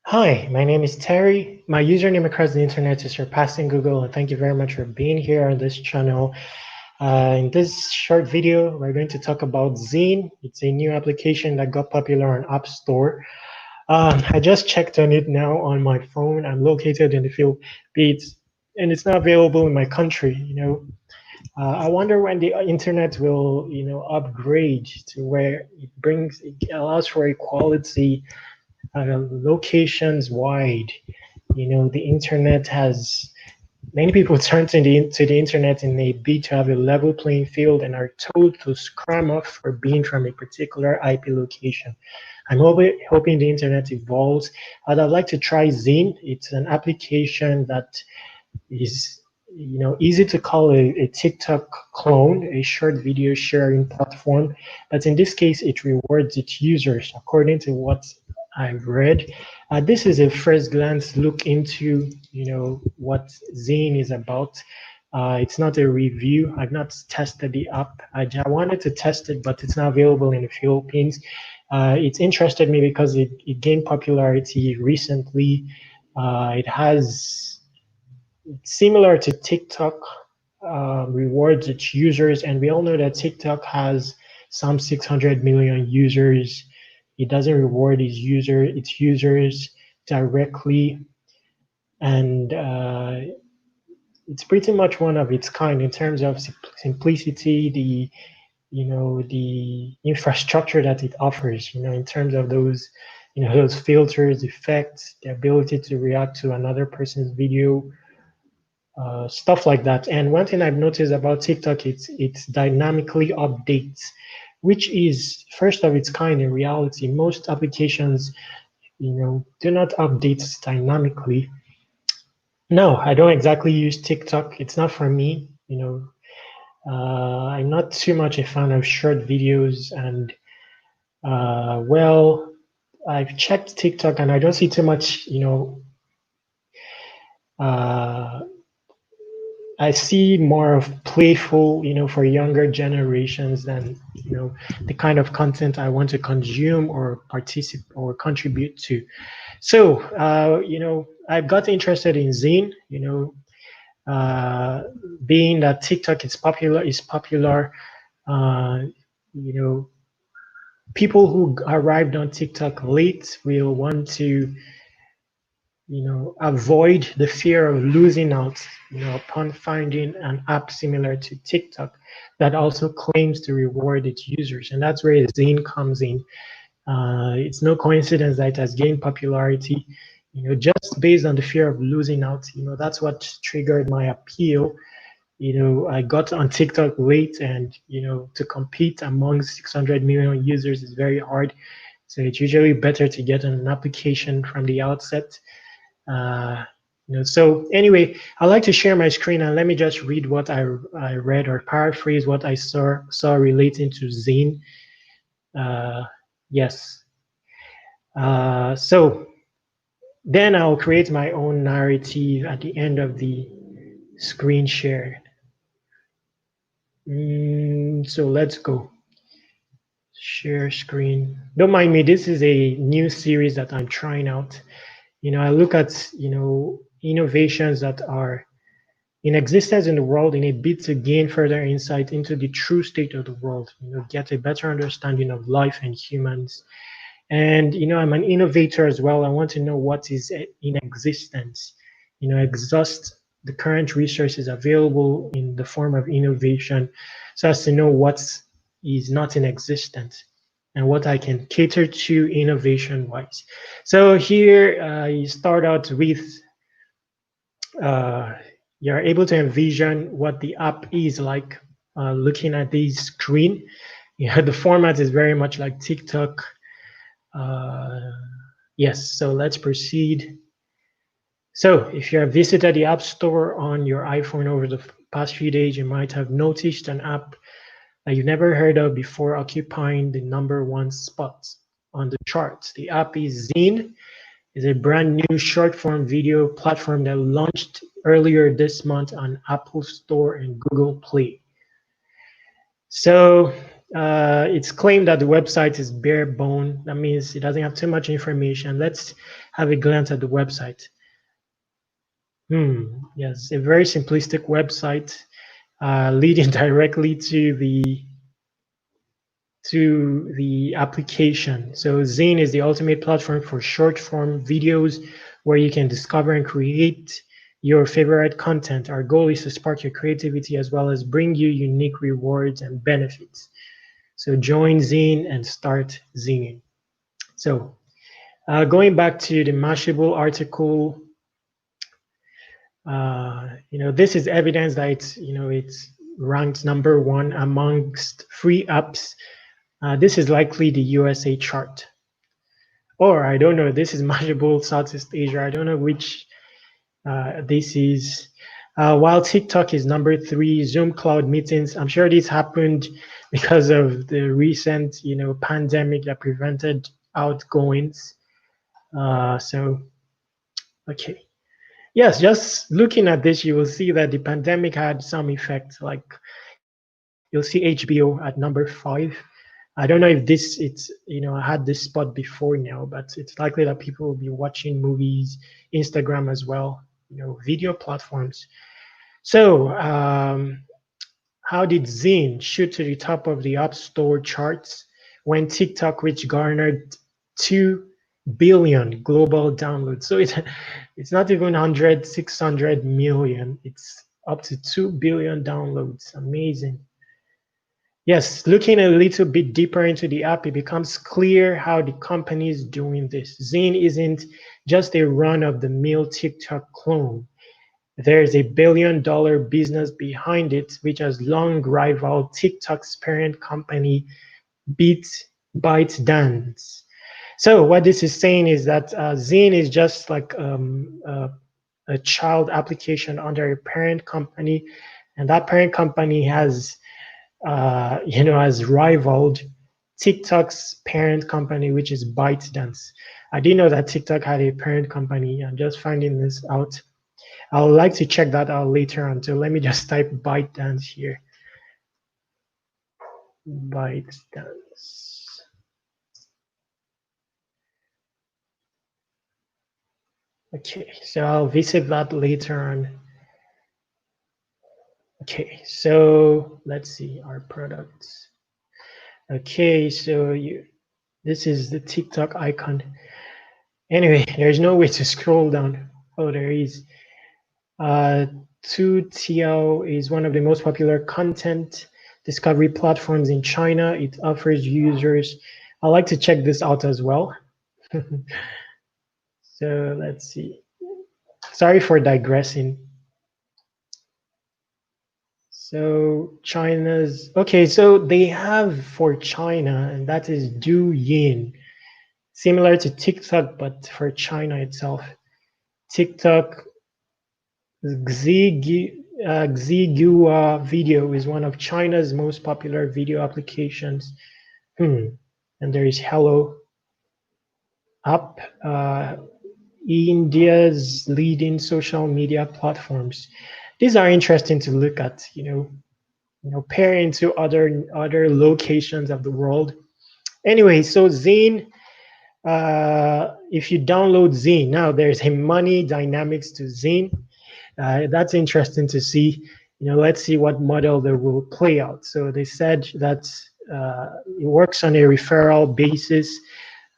Hi, my name is Terry. My username across the internet is surpassing Google, and thank you very much for being here on this channel. In this short video, we're going to talk about Zynn. It's a new application that got popular on Appstore. I just checked on it now on my phone. I'm located in the Philippines, and it's not available in my country. I wonder when the internet will, upgrade to where it allows for equality locations wide. The internet has many people turn to the internet in a bid to have a level playing field and are told to scram off for being from a particular IP location. I'm hoping the internet evolves. I'd like to try Zynn. It's an application that is easy to call a TikTok clone, a short video sharing platform. But in this case, it rewards its users according to what I've read. This is a first glance look into what Zynn is about. It's not a review. I've not tested the app. I wanted to test it, but it's not available in the Philippines. It's interested me because it gained popularity recently. It has similar to TikTok, rewards its users, and we all know that TikTok has some 600 million users. It doesn't reward its users directly, and it's pretty much one of its kind in terms of simplicity, the infrastructure that it offers. In terms of those filters, effects, the ability to react to another person's video, stuff like that. And one thing I've noticed about TikTok, it's dynamically updates, which is first of its kind in reality. Most applications, do not update dynamically. No, I don't exactly use TikTok. It's not for me. I'm not too much a fan of short videos, and well, I've checked TikTok and I don't see too much, uh, I see more of playful, for younger generations than, the kind of content I want to consume or participate or contribute to. So, I've got interested in Zynn, being that TikTok is popular, uh, you know, people who arrived on TikTok late will want to avoid the fear of losing out, upon finding an app similar to TikTok that also claims to reward its users. And that's where Zynn comes in. It's no coincidence that it has gained popularity, just based on the fear of losing out. That's what triggered my appeal. I got on TikTok late, and, to compete among 600 million users is very hard. So it's usually better to get an application from the outset. So anyway, I like to share my screen, and let me just read what I read, or paraphrase what I saw relating to Zynn. Yes. So then I'll create my own narrative at the end of the screen share. So let's go. Share screen. Don't mind me. This is a new series that I'm trying out. I look at, innovations that are in existence in the world in a bid to gain further insight into the true state of the world, get a better understanding of life and humans. And, I'm an innovator as well. I want to know what is in existence, exhaust the current resources available in the form of innovation so as to know what is not in existence and what I can cater to innovation-wise. So here you start out with, you're able to envision what the app is like looking at this screen. The format is very much like TikTok. Yes, so let's proceed. So if you have visited the App Store on your iPhone over the past few days, you might have noticed an app that you've never heard of before occupying the #1 spot on the charts. The app is Zynn. It's a brand new short form video platform that launched earlier this month on Apple Store and Google Play. So It's claimed that the website is bare bone. That means it doesn't have too much information. Let's have a glance at the website. Yes, a very simplistic website leading directly to the application. So Zynn is the ultimate platform for short form videos where you can discover and create your favorite content. Our goal is to spark your creativity as well as bring you unique rewards and benefits. So join Zynn and start zinging. So going back to the Mashable article, this is evidence that it's ranked number one amongst free apps. This is likely the USA chart. Or I don't know, this is Mashable Southeast Asia. I don't know which this is. While TikTok is number three, Zoom cloud meetings, I'm sure this happened because of the recent, pandemic that prevented outgoings. Okay. Yes, just looking at this, you will see that the pandemic had some effect. Like you'll see HBO at number 5. I don't know if I had this spot before now, but it's likely that people will be watching movies, Instagram as well, video platforms. So, how did Zynn shoot to the top of the App Store charts when TikTok, which garnered 2 billion global downloads? So it's not even 100, 600 million. It's up to 2 billion downloads. Amazing. Yes, looking a little bit deeper into the app, it becomes clear how the company is doing this. Zynn isn't just a run-of-the-mill TikTok clone. There's a billion-dollar business behind it, which has long rivaled TikTok's parent company, ByteDance. So what this is saying is that Zynn is just like a child application under a parent company, and that parent company has rivaled TikTok's parent company, which is ByteDance. I didn't know that TikTok had a parent company. I'm just finding this out. I would like to check that out later on. So let me just type ByteDance here. ByteDance. Okay, so I'll visit that later on. Okay, so let's see our products. Okay, so this is the TikTok icon. Anyway, there's no way to scroll down. Oh, there is. 2TL is one of the most popular content discovery platforms in China. It offers users. I like to check this out as well. So let's see. Sorry for digressing. So China's okay. So they have for China, and that is Douyin, similar to TikTok, but for China itself. TikTok Xigua Video is one of China's most popular video applications. And there is Hello App, India's leading social media platforms. These are interesting to look at, pairing to other locations of the world. Anyway, so Zynn, if you download Zynn, now there's a money dynamics to Zynn. That's interesting to see. Let's see what model they will play out. So they said that it works on a referral basis.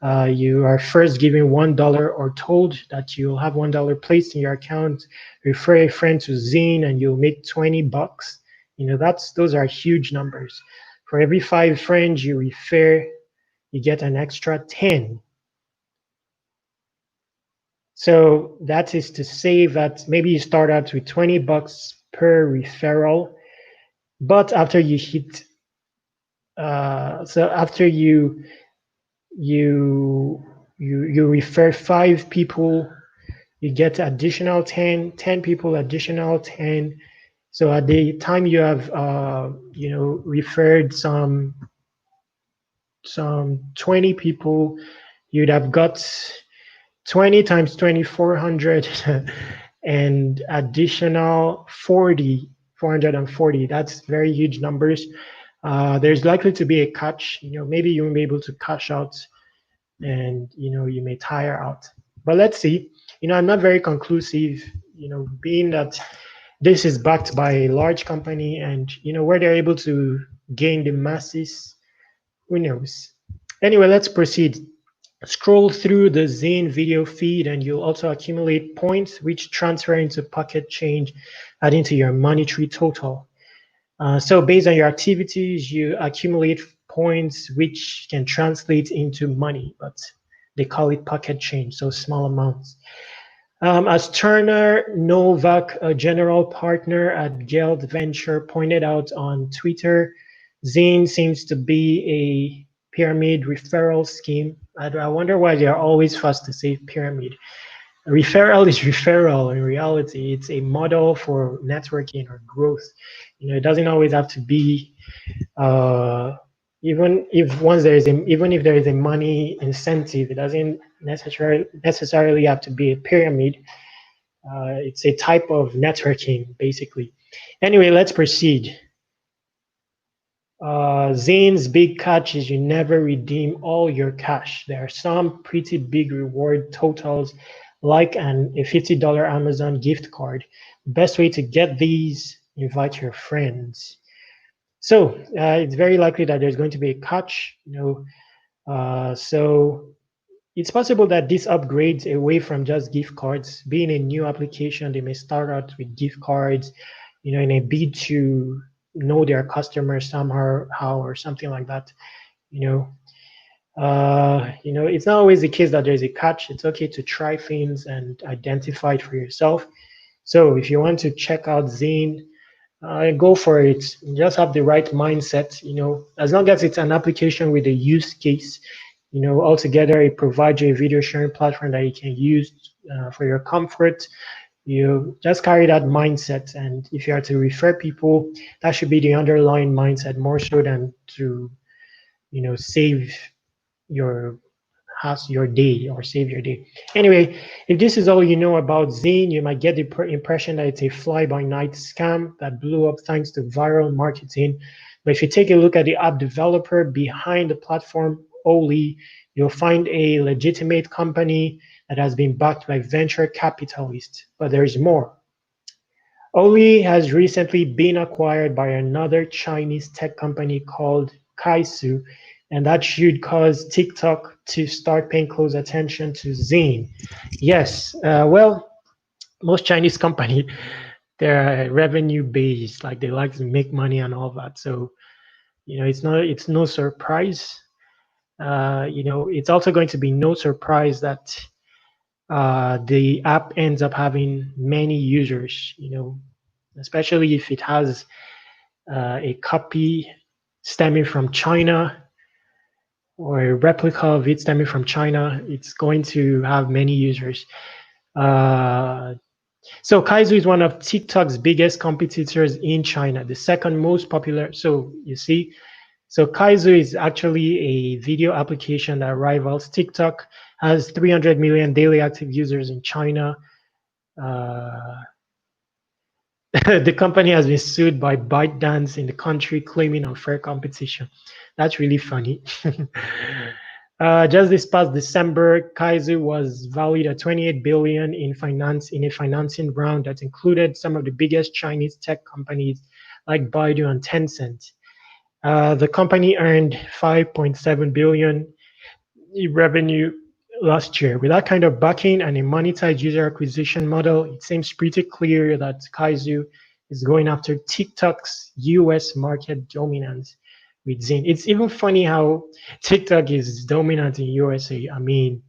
You are first given $1 or told that you'll have $1 placed in your account. Refer a friend to Zynn and you'll make $20. Those are huge numbers. For every 5 friends you refer, you get an extra 10. So that is to say that maybe you start out with $20 per referral, but after you hit, so after you refer 5 people, you get additional 10 people, additional 10. So at the time you have referred some 20 people, you'd have got 20 times 2,400 and additional 440. That's very huge numbers. There's likely to be a catch. Maybe you won't be able to cash out, and you may tire out. But let's see. I'm not very conclusive. Being that this is backed by a large company, and where they're able to gain the masses, who knows? Anyway, let's proceed. Scroll through the Zynn video feed and you'll also accumulate points which transfer into pocket change, adding to your monetary total. So based on your activities, you accumulate points which can translate into money, but they call it pocket change, so small amounts. As Turner Novak, a general partner at Geld Venture, pointed out on Twitter, Zynn seems to be a pyramid referral scheme. I wonder why they are always fast to say pyramid. Referral is referral in reality. It's a model for networking or growth. It doesn't always have to be uh, even if there is a money incentive, it doesn't necessarily have to be a pyramid. It's a type of networking, basically. Anyway, let's proceed. Zynn's big catch is you never redeem all your cash. There are some pretty big reward totals, like a $50 Amazon gift card. Best way to get these, invite your friends. So it's very likely that there's going to be a catch. So it's possible that this upgrades away from just gift cards. Being a new application, they may start out with gift cards, in a bid to know their customers somehow or something like that. It's not always the case that there's a catch. It's okay to try things and identify it for yourself. So if you want to check out Zynn, go for it. Just have the right mindset. As long as it's an application with a use case, altogether it provides you a video sharing platform that you can use for your comfort. You just carry that mindset, and if you are to refer people, that should be the underlying mindset more so than to, save your your day or save your day. Anyway, if this is all you know about Zynn, you might get the impression that it's a fly-by-night scam that blew up thanks to viral marketing. But if you take a look at the app developer behind the platform, Owlii, you'll find a legitimate company that has been backed by venture capitalists. But there's more. Owlii has recently been acquired by another Chinese tech company called Kaisu, and that should cause TikTok to start paying close attention to Zynn. Yes, well, most Chinese company, they're revenue based, like they like to make money and all that. So, it's no surprise. It's also going to be no surprise that the app ends up having many users. Especially if it has a copy stemming from China or a replica of it stemming from China, it's going to have many users. So Kaizu is one of TikTok's biggest competitors in China, the second most popular. So you see, so Kaizu is actually a video application that rivals TikTok, has 300 million daily active users in China. The company has been sued by ByteDance in the country, claiming unfair competition. That's really funny. Just this past December, Kaizu was valued at 28 billion in a financing round that included some of the biggest Chinese tech companies like Baidu and Tencent. The company earned 5.7 billion in revenue last year. With that kind of backing and a monetized user acquisition model, it seems pretty clear that Kaizu is going after TikTok's US market dominance with Zynn. It's even funny how TikTok is dominant in USA. I mean,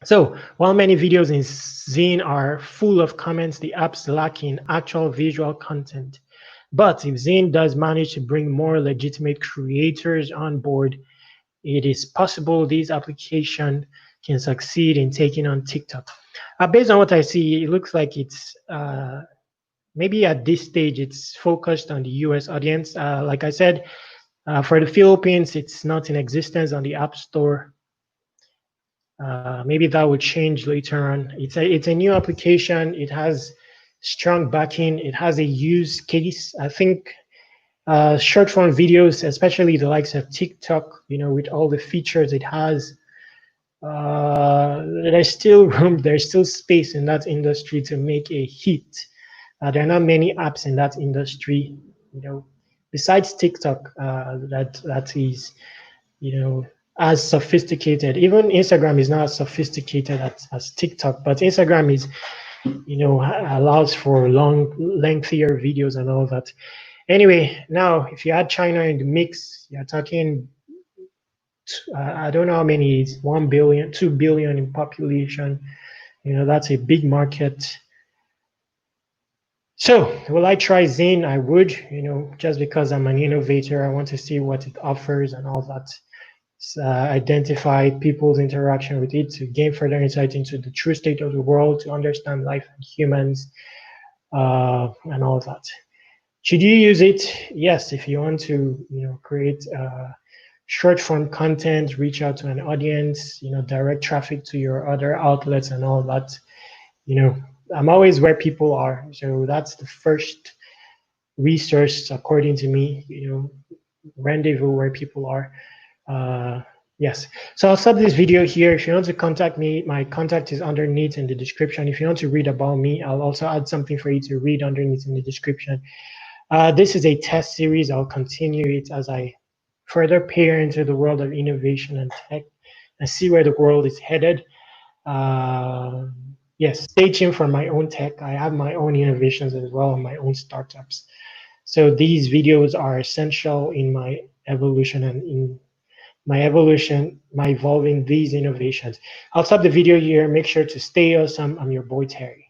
so while many videos in Zynn are full of comments, the app's lacking actual visual content. But if Zynn does manage to bring more legitimate creators on board, it is possible this application can succeed in taking on TikTok. Based on what I see, it looks like it's maybe at this stage it's focused on the US audience. Like I said, for the Philippines, it's not in existence on the Appstore. Maybe that would change later on. It's a new application. It has strong backing. It has a use case. I think Short form videos, especially the likes of TikTok, with all the features it has, there's still room, there's still space in that industry to make a hit. There are not many apps in that industry, besides TikTok, that is, as sophisticated. Even Instagram is not as sophisticated as TikTok, but Instagram is, allows for lengthier videos and all that. Anyway, now if you add China in the mix, you're talking, I don't know how many, it's 1 billion, 2 billion in population. That's a big market. So will I try Zynn? I would, just because I'm an innovator. I want to see what it offers and all that. Identify people's interaction with it to gain further insight into the true state of the world, to understand life and humans, and all that. Should you use it? Yes, if you want to, create short form content, reach out to an audience, direct traffic to your other outlets and all that. I'm always where people are. So that's the first resource, according to me, rendezvous where people are. Yes. So I'll stop this video here. If you want to contact me, my contact is underneath in the description. If you want to read about me, I'll also add something for you to read underneath in the description. This is a test series. I'll continue it as I further peer into the world of innovation and tech and see where the world is headed. Yes, stay tuned for my own tech. I have my own innovations as well and my own startups. So these videos are essential in my evolution and in my evolution, my evolving these innovations. I'll stop the video here. Make sure to stay awesome. I'm your boy, Terry.